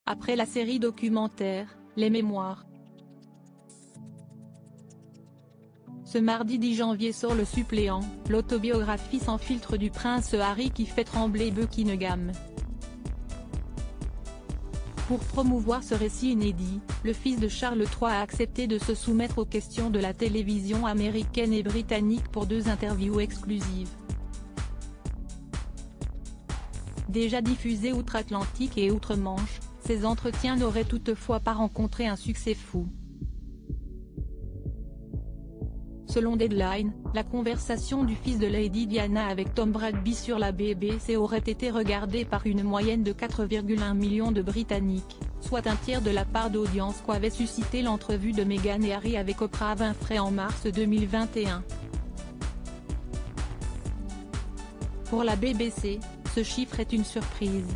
après la série documentaire, Les Mémoires. Ce mardi 10 janvier sort Le Suppléant, l'autobiographie sans filtre du prince Harry qui fait trembler Buckingham. Pour promouvoir ce récit inédit, le fils de Charles III a accepté de se soumettre aux questions de la télévision américaine et britannique pour 2 interviews exclusives. Déjà diffusés outre-Atlantique et outre-Manche, ces entretiens n'auraient toutefois pas rencontré un succès fou. Selon Deadline, la conversation du fils de Lady Diana avec Tom Bradby sur la BBC aurait été regardée par une moyenne de 4,1 millions de Britanniques, soit un tiers de la part d'audience qu'avait suscité l'entrevue de Meghan et Harry avec Oprah Winfrey en mars 2021. Pour la BBC, ce chiffre est une surprise.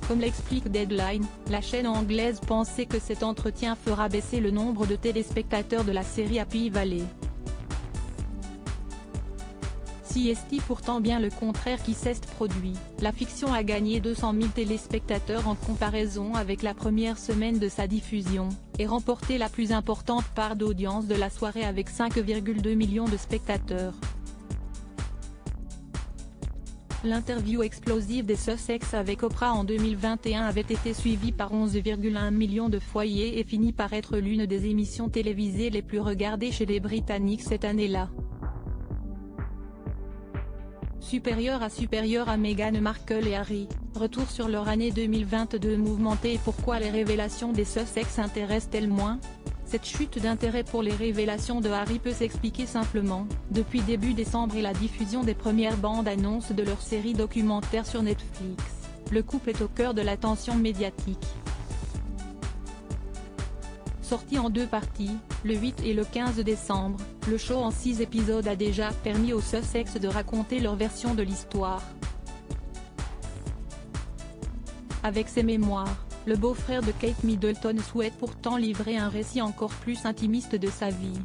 Comme l'explique Deadline, la chaîne anglaise pensait que cet entretien fera baisser le nombre de téléspectateurs de la série Happy Valley. Si est pourtant bien le contraire qui s'est produit, la fiction a gagné 200 000 téléspectateurs en comparaison avec la première semaine de sa diffusion, et remporté la plus importante part d'audience de la soirée avec 5,2 millions de spectateurs. L'interview explosive des Sussex avec Oprah en 2021 avait été suivie par 11,1 millions de foyers et finit par être l'une des émissions télévisées les plus regardées chez les Britanniques cette année-là. Supérieur à Meghan Markle et Harry, retour sur leur année 2022 mouvementée et pourquoi les révélations des Sussex intéressent-elles moins ? Cette chute d'intérêt pour les révélations de Harry peut s'expliquer simplement, depuis début décembre et la diffusion des premières bandes annonces de leur série documentaire sur Netflix, le couple est au cœur de l'attention médiatique. Sorti en 2 parties, le 8 et le 15 décembre, le show en 6 épisodes a déjà permis aux Sussex de raconter leur version de l'histoire. Avec ses mémoires, le beau-frère de Kate Middleton souhaite pourtant livrer un récit encore plus intimiste de sa vie.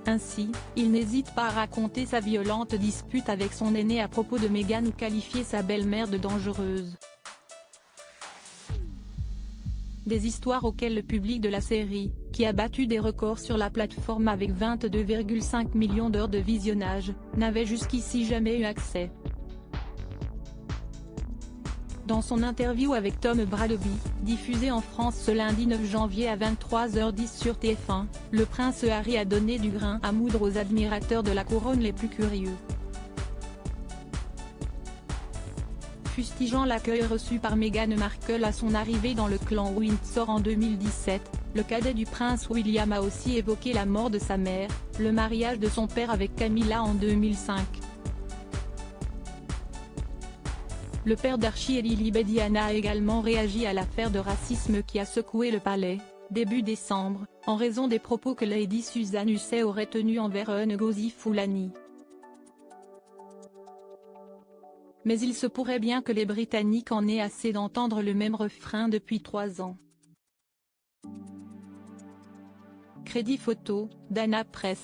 Ainsi, il n'hésite pas à raconter sa violente dispute avec son aîné à propos de Meghan ou qualifier sa belle-mère de dangereuse. Des histoires auxquelles le public de la série, qui a battu des records sur la plateforme avec 22,5 millions d'heures de visionnage, n'avait jusqu'ici jamais eu accès. Dans son interview avec Tom Bradby, diffusée en France ce lundi 9 janvier à 23h10 sur TF1, le prince Harry a donné du grain à moudre aux admirateurs de la couronne les plus curieux. Fustigeant l'accueil reçu par Meghan Markle à son arrivée dans le clan Windsor en 2017, le cadet du prince William a aussi évoqué la mort de sa mère, le mariage de son père avec Camilla en 2005. Le père d'Archie et Lilibet Diana a également réagi à l'affaire de racisme qui a secoué le palais, début décembre, en raison des propos que Lady Susan Hussey aurait tenus envers Ngozi Fulani. Mais il se pourrait bien que les Britanniques en aient assez d'entendre le même refrain depuis 3 ans. Crédit photo, Dana Press.